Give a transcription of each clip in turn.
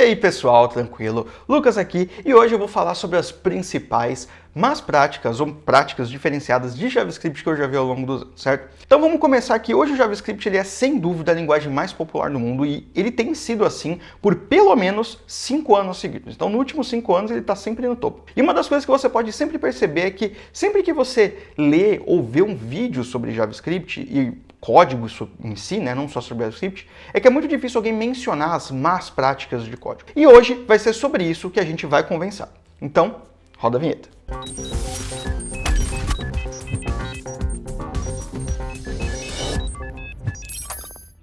aí pessoal, tranquilo? Lucas aqui e hoje eu vou falar sobre as principais más práticas ou práticas diferenciadas de JavaScript que eu já vi ao longo dos anos, certo? Então vamos começar aqui. Hoje o JavaScript ele é sem dúvida a linguagem mais popular no mundo e ele tem sido assim por pelo menos 5 anos seguidos. Então nos últimos 5 anos ele está sempre no topo. E uma das coisas que você pode sempre perceber é que sempre que você lê ou vê um vídeo sobre JavaScript e código em si, né, não só sobre JavaScript, é que é muito difícil alguém mencionar as más práticas de código. E hoje vai ser sobre isso que a gente vai conversar. Então, roda a vinheta.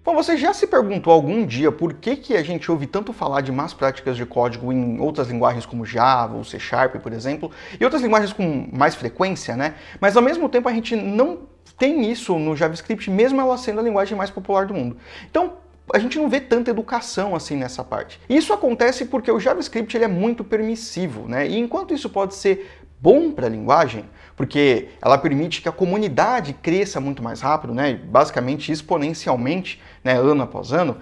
Bom, você já se perguntou algum dia por que a gente ouve tanto falar de más práticas de código em outras linguagens como Java ou C#, por exemplo, e outras linguagens com mais frequência, né? Mas ao mesmo tempo a gente não tem isso no JavaScript, mesmo ela sendo a linguagem mais popular do mundo. Então, a gente não vê tanta educação assim nessa parte. Isso acontece porque o JavaScript ele é muito permissivo, né? E enquanto isso pode ser bom para a linguagem, porque ela permite que a comunidade cresça muito mais rápido, né? Basicamente exponencialmente, né? Ano após ano,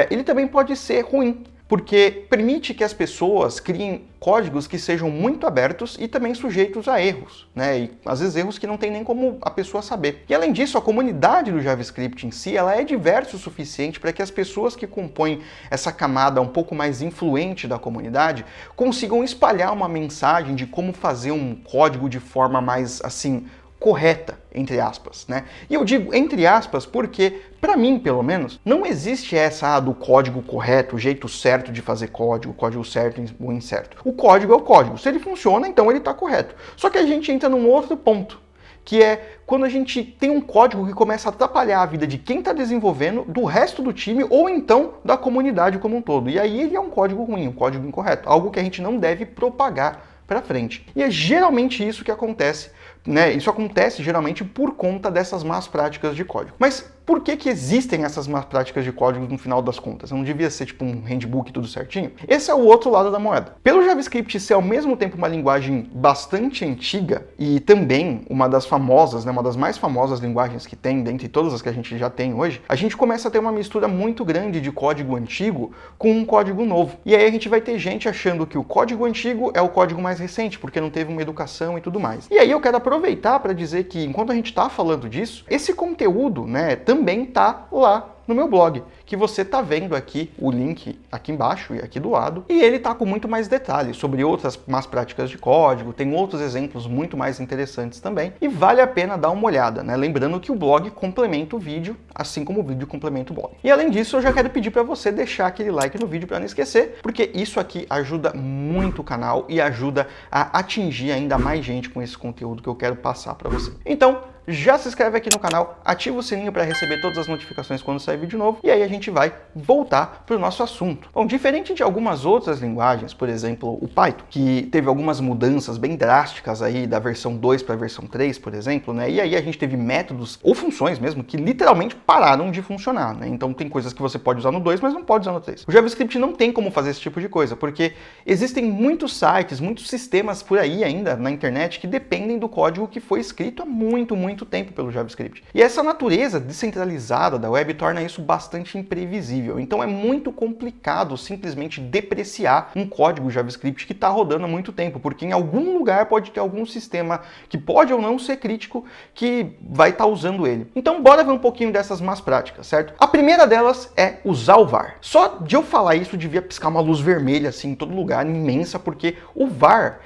ele também pode ser ruim, porque permite que as pessoas criem códigos que sejam muito abertos e também sujeitos a erros, né? E às vezes erros que não tem nem como a pessoa saber. E além disso, a comunidade do JavaScript em si, ela é diversa o suficiente para que as pessoas que compõem essa camada um pouco mais influente da comunidade consigam espalhar uma mensagem de como fazer um código de forma mais, assim, correta, entre aspas, né? E eu digo entre aspas porque, para mim, pelo menos, não existe essa do código correto, o jeito certo de fazer código, o código certo ou incerto. O código é o código. Se ele funciona, então ele está correto. Só que a gente entra num outro ponto, que é quando a gente tem um código que começa a atrapalhar a vida de quem está desenvolvendo, do resto do time ou então da comunidade como um todo. E aí ele é um código ruim, um código incorreto, algo que a gente não deve propagar para frente. E é geralmente isso que acontece, né? Isso acontece geralmente por conta dessas más práticas de código. Mas por que existem essas más práticas de código no final das contas? Não devia ser tipo um handbook tudo certinho? Esse é o outro lado da moeda. Pelo JavaScript ser ao mesmo tempo uma linguagem bastante antiga e também uma das famosas, né, uma das mais famosas linguagens que tem, dentre todas as que a gente já tem hoje, a gente começa a ter uma mistura muito grande de código antigo com um código novo. E aí a gente vai ter gente achando que o código antigo é o código mais recente, porque não teve uma educação e tudo mais. E aí eu quero aproveitar para dizer que enquanto a gente está falando disso, esse conteúdo, né, também tá lá no meu blog, que você tá vendo aqui, o link aqui embaixo e aqui do lado, e ele tá com muito mais detalhes sobre outras más práticas de código, tem outros exemplos muito mais interessantes também, e vale a pena dar uma olhada, né? Lembrando que o blog complementa o vídeo, assim como o vídeo complementa o blog. E além disso, eu já quero pedir para você deixar aquele like no vídeo para não esquecer, porque isso aqui ajuda muito o canal e ajuda a atingir ainda mais gente com esse conteúdo que eu quero passar para você. Então, já se inscreve aqui no canal, ativa o sininho para receber todas as notificações quando sair vídeo novo e aí a gente vai voltar para o nosso assunto. Bom, diferente de algumas outras linguagens, por exemplo, o Python, que teve algumas mudanças bem drásticas aí da versão 2 para a versão 3, por exemplo, né? E aí a gente teve métodos ou funções mesmo que literalmente pararam de funcionar, né? Então tem coisas que você pode usar no 2, mas não pode usar no 3. O JavaScript não tem como fazer esse tipo de coisa, porque existem muitos sites, muitos sistemas por aí ainda na internet que dependem do código que foi escrito há muito tempo pelo JavaScript. E essa natureza descentralizada da web torna isso bastante imprevisível. Então é muito complicado simplesmente depreciar um código JavaScript que está rodando há muito tempo, porque em algum lugar pode ter algum sistema que pode ou não ser crítico que vai estar usando ele. Então bora ver um pouquinho dessas más práticas, certo? A primeira delas é usar o var. Só de eu falar isso devia piscar uma luz vermelha assim em todo lugar, imensa, porque o var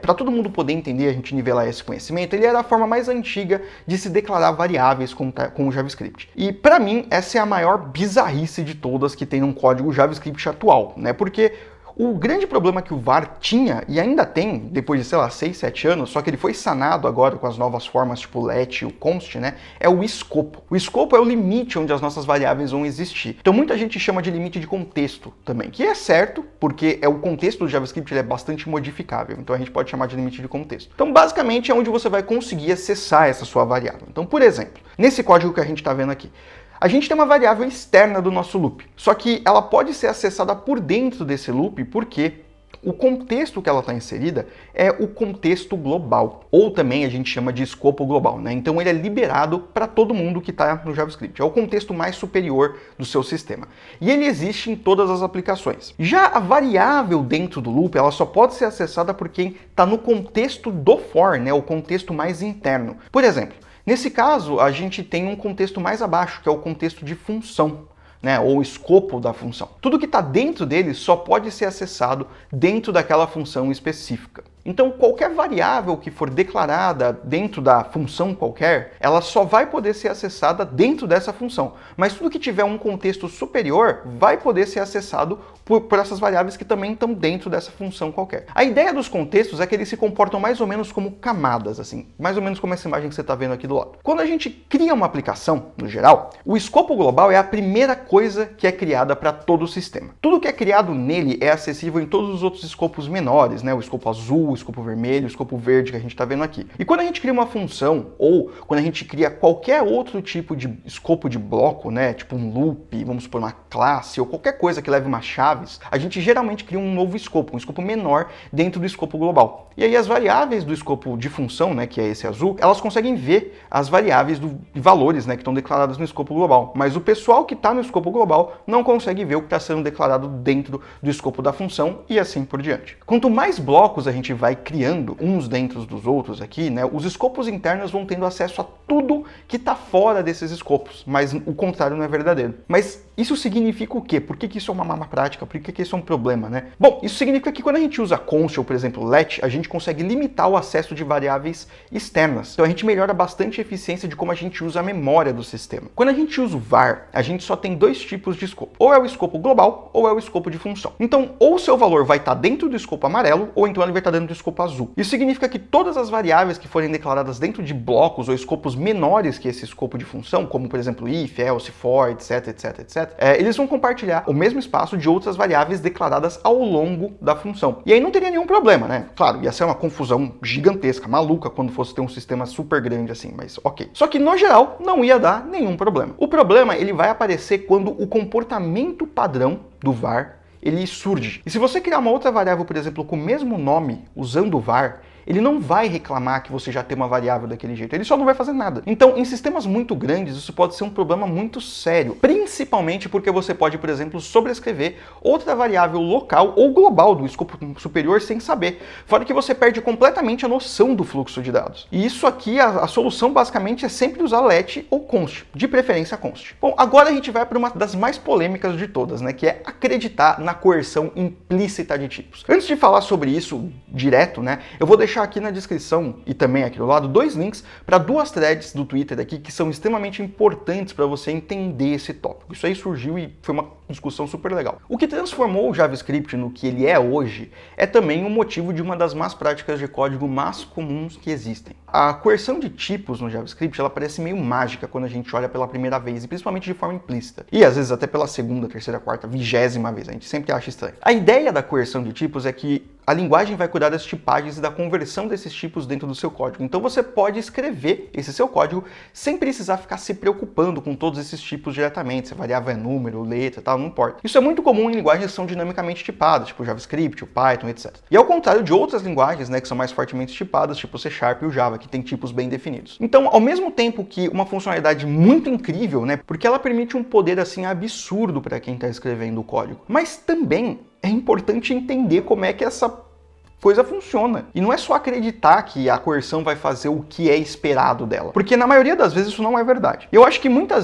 para todo mundo poder entender, a gente nivelar esse conhecimento, ele era a forma mais antiga de se declarar variáveis com o JavaScript. E para mim, essa é a maior bizarrice de todas que tem num código JavaScript atual, né? Porque o grande problema que o var tinha, e ainda tem, depois de, sei lá, 6, 7 anos, só que ele foi sanado agora com as novas formas tipo let e o const, né, é o escopo. O escopo é o limite onde as nossas variáveis vão existir. Então muita gente chama de limite de contexto também, que é certo, porque o contexto do JavaScript ele é bastante modificável, então a gente pode chamar de limite de contexto. Então basicamente é onde você vai conseguir acessar essa sua variável. Então, por exemplo, nesse código que a gente está vendo aqui, a gente tem uma variável externa do nosso loop, só que ela pode ser acessada por dentro desse loop porque O contexto que ela está inserida é o contexto global, ou também a gente chama de escopo global, né? Então ele é liberado para todo mundo que está no JavaScript. É o contexto mais superior do seu sistema. E ele existe em todas as aplicações. Já a variável dentro do loop, ela só pode ser acessada por quem está no contexto do for, né? O contexto mais interno. Por exemplo, nesse caso, a gente tem um contexto mais abaixo, que é o contexto de função, né, ou o escopo da função. Tudo que está dentro dele só pode ser acessado dentro daquela função específica. Então, qualquer variável que for declarada dentro da função qualquer, ela só vai poder ser acessada dentro dessa função. Mas tudo que tiver um contexto superior vai poder ser acessado por essas variáveis que também estão dentro dessa função qualquer. A ideia dos contextos é que eles se comportam mais ou menos como camadas, assim, mais ou menos como essa imagem que você está vendo aqui do lado. Quando a gente cria uma aplicação, no geral, o escopo global é a primeira coisa que é criada para todo o sistema. Tudo que é criado nele é acessível em todos os outros escopos menores, né? O escopo azul, o escopo vermelho, o escopo verde que a gente está vendo aqui. E quando a gente cria uma função, ou quando a gente cria qualquer outro tipo de escopo de bloco, né? Tipo um loop, vamos supor uma classe, ou qualquer coisa que leve umas chaves, a gente geralmente cria um novo escopo, um escopo menor dentro do escopo global. E aí as variáveis do escopo de função, né, que é esse azul, elas conseguem ver as variáveis de valores, né, que estão declaradas no escopo global. Mas o pessoal que está no escopo global não consegue ver o que está sendo declarado dentro do escopo da função e assim por diante. Quanto mais blocos a gente vai criando uns dentro dos outros aqui, né, os escopos internos vão tendo acesso a tudo que está fora desses escopos, mas o contrário não é verdadeiro. Mas isso significa o quê? Por que isso é uma má prática? Por que isso é um problema, né? Bom, isso significa que quando a gente usa const ou, por exemplo, let, a gente consegue limitar o acesso de variáveis externas. Então a gente melhora bastante a eficiência de como a gente usa a memória do sistema. Quando a gente usa o var, a gente só tem dois tipos de escopo. Ou é o escopo global, ou é o escopo de função. Então, ou o seu valor vai estar dentro do escopo amarelo, ou então ele vai estar dentro do escopo azul. Isso significa que todas as variáveis que forem declaradas dentro de blocos ou escopos menores que esse escopo de função, como por exemplo if, else, for, etc, eles vão compartilhar o mesmo espaço de outras variáveis declaradas ao longo da função. E aí não teria nenhum problema, né? Claro, ia ser uma confusão gigantesca, maluca, quando fosse ter um sistema super grande assim, mas ok. Só que no geral não ia dar nenhum problema. O problema ele vai aparecer quando o comportamento padrão do var ele surge. E se você criar uma outra variável, por exemplo, com o mesmo nome, usando o var, ele não vai reclamar que você já tem uma variável daquele jeito, ele só não vai fazer nada. Então, em sistemas muito grandes, isso pode ser um problema muito sério, principalmente porque você pode, por exemplo, sobrescrever outra variável local ou global do escopo superior sem saber, fora que você perde completamente a noção do fluxo de dados. E isso aqui, a solução basicamente é sempre usar let ou const, de preferência const. Bom, agora a gente vai para uma das mais polêmicas de todas, né, que é acreditar na coerção implícita de tipos. Antes de falar sobre isso direto, né, eu vou deixar aqui na descrição e também aqui do lado dois links para duas threads do Twitter aqui que são extremamente importantes para você entender esse tópico. Isso aí surgiu e foi uma discussão super legal. O que transformou o JavaScript no que ele é hoje é também o motivo de uma das más práticas de código mais comuns que existem. A coerção de tipos no JavaScript ela parece meio mágica quando a gente olha pela primeira vez, e principalmente de forma implícita. E às vezes até pela segunda, terceira, quarta, 20ª vez. A gente sempre acha estranho. A ideia da coerção de tipos é que a linguagem vai cuidar das tipagens e da conversão desses tipos dentro do seu código. Então você pode escrever esse seu código sem precisar ficar se preocupando com todos esses tipos diretamente, se a variável é número, letra, tal, não importa. Isso é muito comum em linguagens que são dinamicamente tipadas, tipo o JavaScript, o Python, etc. E ao contrário de outras linguagens, né, que são mais fortemente tipadas, tipo o C# e o Java, que tem tipos bem definidos. Então, ao mesmo tempo que uma funcionalidade muito incrível, né, porque ela permite um poder assim absurdo para quem está escrevendo o código, mas também é importante entender como é que essa coisa funciona. E não é só acreditar que a coerção vai fazer o que é esperado dela. Porque na maioria das vezes isso não é verdade. Eu acho que muita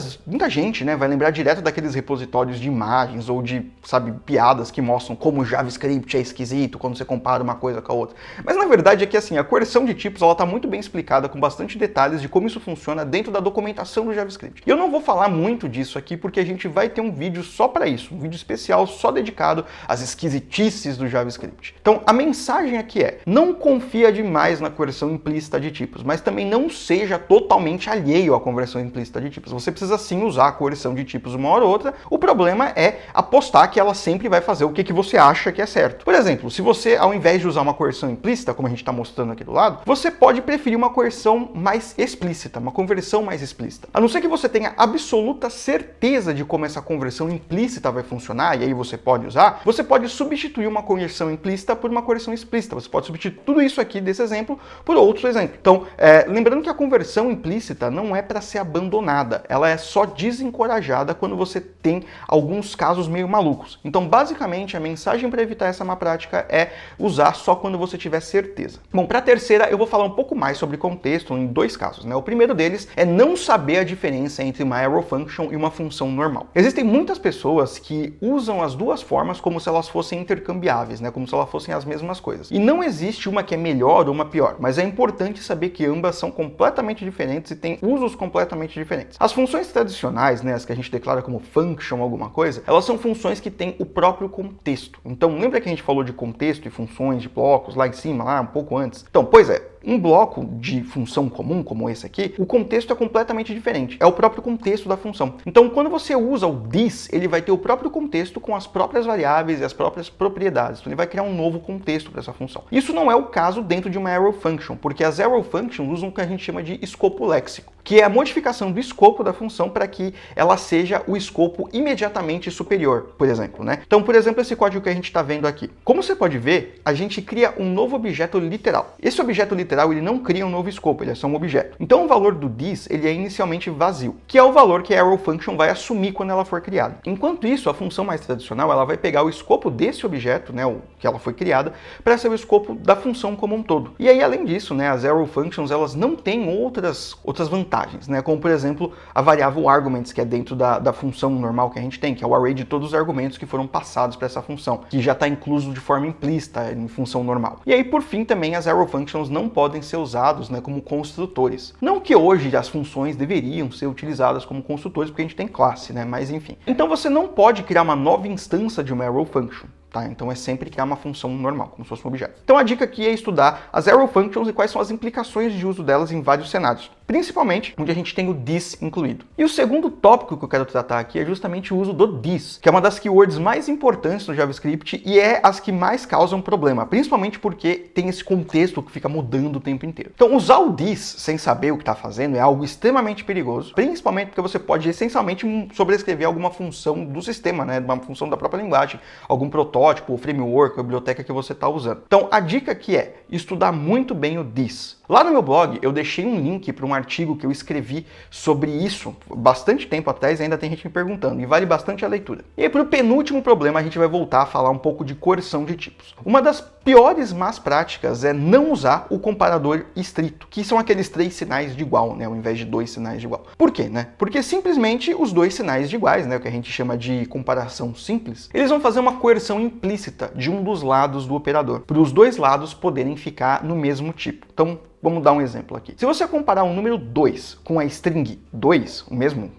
gente, né, vai lembrar direto daqueles repositórios de imagens ou de, sabe, piadas que mostram como o JavaScript é esquisito quando você compara uma coisa com a outra. Mas na verdade é que assim, a coerção de tipos ela tá muito bem explicada com bastante detalhes de como isso funciona dentro da documentação do JavaScript. E eu não vou falar muito disso aqui porque a gente vai ter um vídeo só para isso, um vídeo especial só dedicado às esquisitices do JavaScript. Então, a mensagem mensagem aqui é: não confia demais na conversão implícita de tipos, mas também não seja totalmente alheio à conversão implícita de tipos. Você precisa sim usar a conversão de tipos uma hora ou outra. O problema é apostar que ela sempre vai fazer o que você acha que é certo. Por exemplo, se você, ao invés de usar uma coerção implícita, como a gente está mostrando aqui do lado, você pode preferir uma coerção mais explícita, uma conversão mais explícita. A não ser que você tenha absoluta certeza de como essa conversão implícita vai funcionar, e aí você pode usar, você pode substituir uma conversão implícita por uma coerção explícita. Você pode substituir tudo isso aqui desse exemplo por outro exemplo. Então, lembrando que a conversão implícita não é para ser abandonada, ela é só desencorajada quando você tem alguns casos meio malucos. Então, basicamente, a mensagem para evitar essa má prática é usar só quando você tiver certeza. Bom, para a terceira, eu vou falar um pouco mais sobre contexto em dois casos, né? O primeiro deles é não saber a diferença entre uma arrow function e uma função normal. Existem muitas pessoas que usam as duas formas como se elas fossem intercambiáveis, né? Como se elas fossem as mesmas coisas. E não existe uma que é melhor ou uma pior, mas é importante saber que ambas são completamente diferentes e têm usos completamente diferentes. As funções tradicionais, né, as que a gente declara como function alguma coisa, elas são funções que têm o próprio contexto. Então, lembra que a gente falou de contexto e funções de blocos lá em cima, lá um pouco antes? Então, pois é, um bloco de função comum, como esse aqui, o contexto é completamente diferente. É o próprio contexto da função. Então, quando você usa o this, ele vai ter o próprio contexto com as próprias variáveis e as próprias propriedades. Então, ele vai criar um novo contexto para essa função. Isso não é o caso dentro de uma arrow function, porque as arrow functions usam o que a gente chama de escopo léxico, que é a modificação do escopo da função para que ela seja o escopo imediatamente superior, por exemplo, né? Então, por exemplo, esse código que a gente está vendo aqui. Como você pode ver, a gente cria um novo objeto literal. Esse objeto literal, ele não cria um novo escopo, ele é só um objeto. Então, o valor do this, ele é inicialmente vazio, que é o valor que a arrow function vai assumir quando ela for criada. Enquanto isso, a função mais tradicional, ela vai pegar o escopo desse objeto, né, o que ela foi criada, para ser o escopo da função como um todo. E aí, além disso, né, as arrow functions, elas não têm outras vantagens, né, como, por exemplo, a variável arguments, que é dentro da função normal que a gente tem, que é o array de todos os argumentos que foram passados para essa função, que já está incluso de forma implícita em função normal. E aí, por fim, também as arrow functions não podem ser usados, né, como construtores. Não que hoje as funções deveriam ser utilizadas como construtores, porque a gente tem classe, né, mas enfim. Então você não pode criar uma nova instância de uma arrow function. Tá? Então é sempre criar uma função normal, como se fosse um objeto. Então a dica aqui é estudar as arrow functions e quais são as implicações de uso delas em vários cenários, principalmente onde a gente tem o this incluído. E o segundo tópico que eu quero tratar aqui é justamente o uso do this, que é uma das keywords mais importantes no JavaScript e é as que mais causam problema, principalmente porque tem esse contexto que fica mudando o tempo inteiro. Então usar o this sem saber o que está fazendo é algo extremamente perigoso, principalmente porque você pode essencialmente sobrescrever alguma função do sistema, né, uma função da própria linguagem, algum protótipo, o framework, a biblioteca que você está usando. Então, a dica aqui é estudar muito bem o this. Lá no meu blog, eu deixei um link para um artigo que eu escrevi sobre isso bastante tempo atrás, e ainda tem gente me perguntando, e vale bastante a leitura. E aí, para o penúltimo problema, a gente vai voltar a falar um pouco de coerção de tipos. Uma das piores más práticas é não usar o comparador estrito, que são aqueles 3 sinais de igual, né, ao invés de 2 sinais de igual. Por quê, né? Porque simplesmente os 2 sinais de iguais, né, o que a gente chama de comparação simples, eles vão fazer uma coerção implícita de um dos lados do operador, para os 2 lados poderem ficar no mesmo tipo. Então, vamos dar um exemplo aqui. Se você comparar o número 2 com a string 2, o mesmo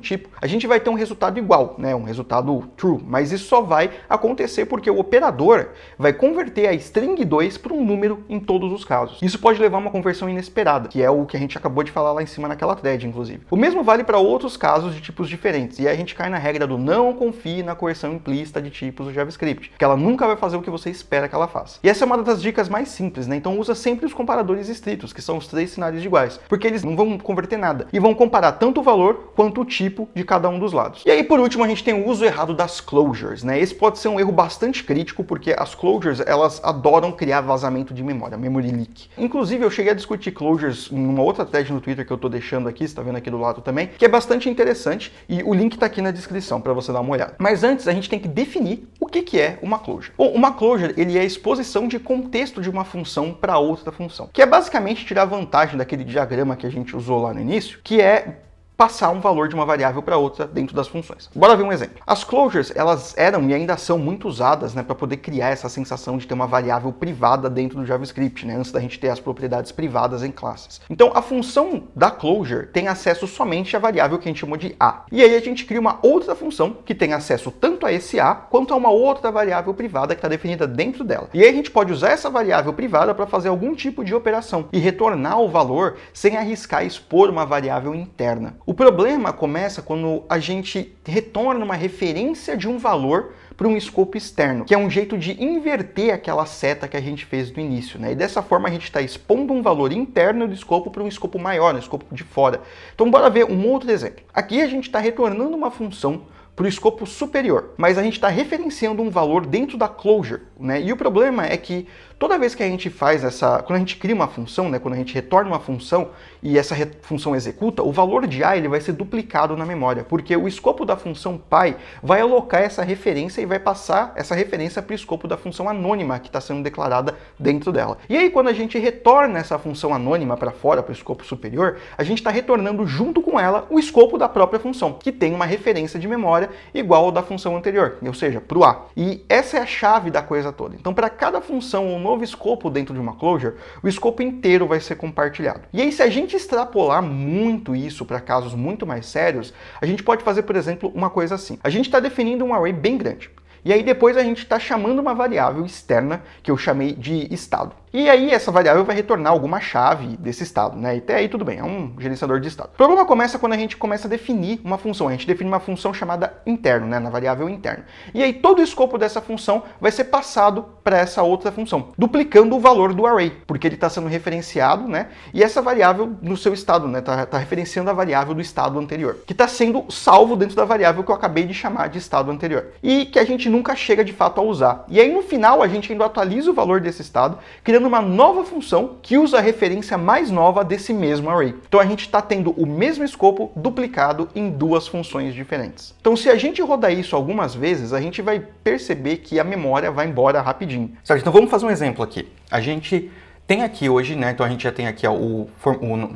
tipo, a gente vai ter um resultado igual, né? Um resultado true, mas isso só vai acontecer porque o operador vai converter a string 2 para um número em todos os casos. Isso pode levar a uma conversão inesperada, que é o que a gente acabou de falar lá em cima naquela thread, inclusive. O mesmo vale para outros casos de tipos diferentes, e aí a gente cai na regra do não confie na coerção implícita de tipos do JavaScript, que ela nunca vai fazer o que você espera que ela faça. E essa é uma das dicas mais simples, né? Então usa sempre os comparadores estritos, que são os 3 cenários iguais, porque eles não vão converter nada, e vão comparar tanto o valor quanto o tipo de cada um dos lados. E aí, por último, a gente tem o uso errado das closures, né? Esse pode ser um erro bastante crítico, porque as closures, elas adoram criar vazamento de memória, memory leak. Inclusive, eu cheguei a discutir closures em uma outra thread no Twitter que eu tô deixando aqui, você tá vendo aqui do lado também, que é bastante interessante, e o link tá aqui na descrição para você dar uma olhada. Mas antes, a gente tem que definir o que é uma closure. Bom, uma closure, ele é a exposição de contexto de uma função para outra função, que é basicamente tirar vantagem daquele diagrama que a gente usou lá no início, que é passar um valor de uma variável para outra dentro das funções. Bora ver um exemplo. As closures, elas eram e ainda são muito usadas, né, para poder criar essa sensação de ter uma variável privada dentro do JavaScript, né, antes da gente ter as propriedades privadas em classes. Então, a função da closure tem acesso somente à variável que a gente chamou de A. E aí a gente cria uma outra função que tem acesso tanto a esse A quanto a uma outra variável privada que está definida dentro dela. E aí a gente pode usar essa variável privada para fazer algum tipo de operação e retornar o valor sem arriscar expor uma variável interna. O problema começa quando a gente retorna uma referência de um valor para um escopo externo, que é um jeito de inverter aquela seta que a gente fez no início, né? E dessa forma a gente está expondo um valor interno do escopo para um escopo maior, um escopo de fora. Então bora ver um outro exemplo. Aqui a gente está retornando uma função para o escopo superior, mas a gente está referenciando um valor dentro da closure, né? E o problema é que toda vez que a gente faz quando a gente cria uma função, né, quando a gente retorna uma função e essa função executa, o valor de A ele vai ser duplicado na memória, porque o escopo da função pai vai alocar essa referência e vai passar essa referência para o escopo da função anônima que está sendo declarada dentro dela. E aí quando a gente retorna essa função anônima para fora, para o escopo superior, a gente está retornando junto com ela o escopo da própria função, que tem uma referência de memória igual ao da função anterior, ou seja, para o A. E essa é a chave da coisa toda. Então para cada função ou novo escopo dentro de uma closure, o escopo inteiro vai ser compartilhado. E aí, se a gente extrapolar muito isso para casos muito mais sérios, a gente pode fazer, por exemplo, uma coisa assim. A gente está definindo um array bem grande. E aí depois a gente está chamando uma variável externa, que eu chamei de estado. E aí essa variável vai retornar alguma chave desse estado, né? E até aí tudo bem, é um gerenciador de estado. O problema começa quando a gente começa a definir uma função. A gente define uma função chamada interno, né? Na variável interno. E aí todo o escopo dessa função vai ser passado para essa outra função, duplicando o valor do array, porque ele está sendo referenciado, né? E essa variável no seu estado, né? Tá referenciando a variável do estado anterior, que está sendo salvo dentro da variável que eu acabei de chamar de estado anterior. E que a gente nunca chega de fato a usar. E aí no final a gente ainda atualiza o valor desse estado, criando uma nova função que usa a referência mais nova desse mesmo array. Então a gente está tendo o mesmo escopo duplicado em duas funções diferentes. Então se a gente rodar isso algumas vezes, a gente vai perceber que a memória vai embora rapidinho. Certo? Então vamos fazer um exemplo aqui. A gente tem aqui hoje, né? Então a gente já tem aqui ó, o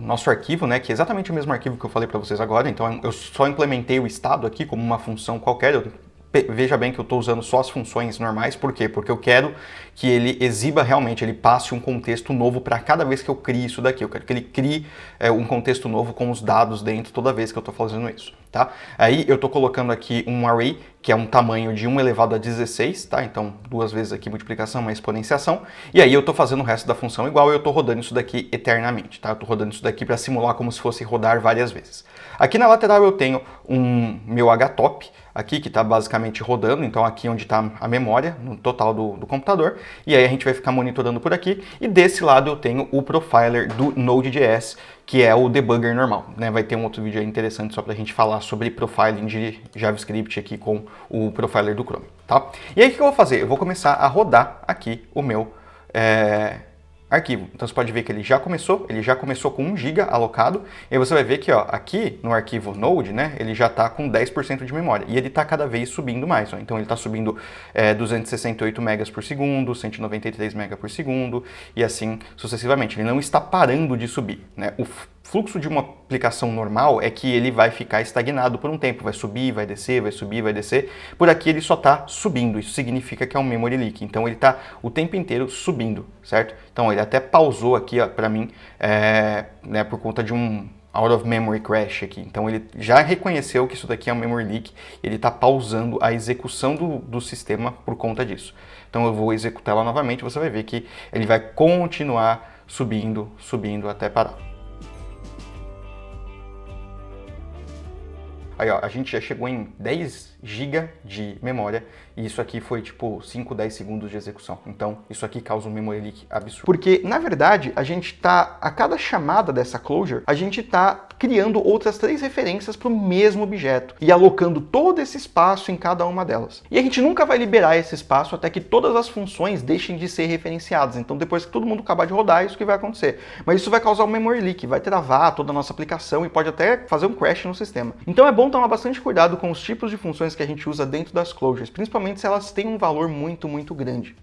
nosso arquivo, né? Que é exatamente o mesmo arquivo que eu falei para vocês agora. Então eu só implementei o estado aqui como uma função qualquer. Veja bem que eu estou usando só as funções normais, por quê? Porque eu quero que ele exiba realmente, ele passe um contexto novo para cada vez que eu crie isso daqui. Eu quero que ele crie um contexto novo com os dados dentro toda vez que eu estou fazendo isso, tá? Aí eu estou colocando aqui um array, que é um tamanho de 1 elevado a 16, tá? Então, duas vezes aqui multiplicação, uma exponenciação. E aí eu estou fazendo o resto da função igual e eu estou rodando isso daqui eternamente, tá? Eu estou rodando isso daqui para simular como se fosse rodar várias vezes. Aqui na lateral eu tenho meu htop, aqui que está basicamente rodando, então aqui onde está a memória no total do computador, e aí a gente vai ficar monitorando por aqui, e desse lado eu tenho o profiler do Node.js, que é o debugger normal, né? Vai ter um outro vídeo aí interessante só para a gente falar sobre profiling de JavaScript aqui com o profiler do Chrome, tá? E aí o que eu vou fazer? Eu vou começar a rodar aqui o meu arquivo. Então você pode ver que ele já começou com 1 GB alocado, e aí você vai ver que ó, aqui no arquivo Node, né, ele já está com 10% de memória, e ele está cada vez subindo mais. Ó. Então ele está subindo 268 megas por segundo, 193 megas por segundo, e assim sucessivamente. Ele não está parando de subir, né? O fluxo de uma aplicação normal é que ele vai ficar estagnado por um tempo, vai subir, vai descer, vai subir, vai descer. Por aqui ele só está subindo, isso significa que é um memory leak, então ele está o tempo inteiro subindo, certo? Então ele até pausou aqui para mim, né, por conta de um out of memory crash aqui, então ele já reconheceu que isso daqui é um memory leak, ele está pausando a execução do sistema por conta disso. Então eu vou executar ela novamente, você vai ver que ele vai continuar subindo, subindo até parar. Aí, ó, a gente já chegou em 10 GB de memória e isso aqui foi tipo 5, 10 segundos de execução. Então, isso aqui causa um memory leak absurdo. Porque, na verdade, a gente tá, a cada chamada dessa closure, a gente tá criando outras 3 referências para o mesmo objeto e alocando todo esse espaço em cada uma delas. E a gente nunca vai liberar esse espaço até que todas as funções deixem de ser referenciadas. Então, depois que todo mundo acabar de rodar, isso que vai acontecer. Mas isso vai causar um memory leak, vai travar toda a nossa aplicação e pode até fazer um crash no sistema. Então, é bom tomar bastante cuidado com os tipos de funções que a gente usa dentro das closures, principalmente se elas têm um valor muito, muito grande.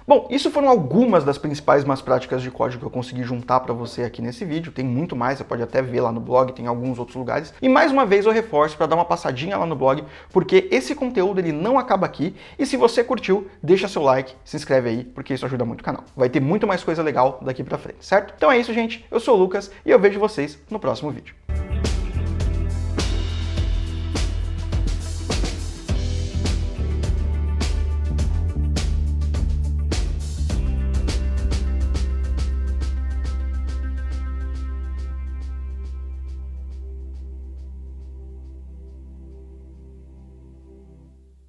Bom, isso foram algumas das principais más práticas de código que eu consegui juntar para você aqui nesse vídeo. Tem muito mais, você pode até ver lá no blog, tem alguns outros lugares. E mais uma vez eu reforço para dar uma passadinha lá no blog, porque esse conteúdo ele não acaba aqui. E se você curtiu, deixa seu like, se inscreve aí, porque isso ajuda muito o canal. Vai ter muito mais coisa legal daqui para frente, certo? Então é isso, gente. Eu sou o Lucas e eu vejo vocês no próximo vídeo.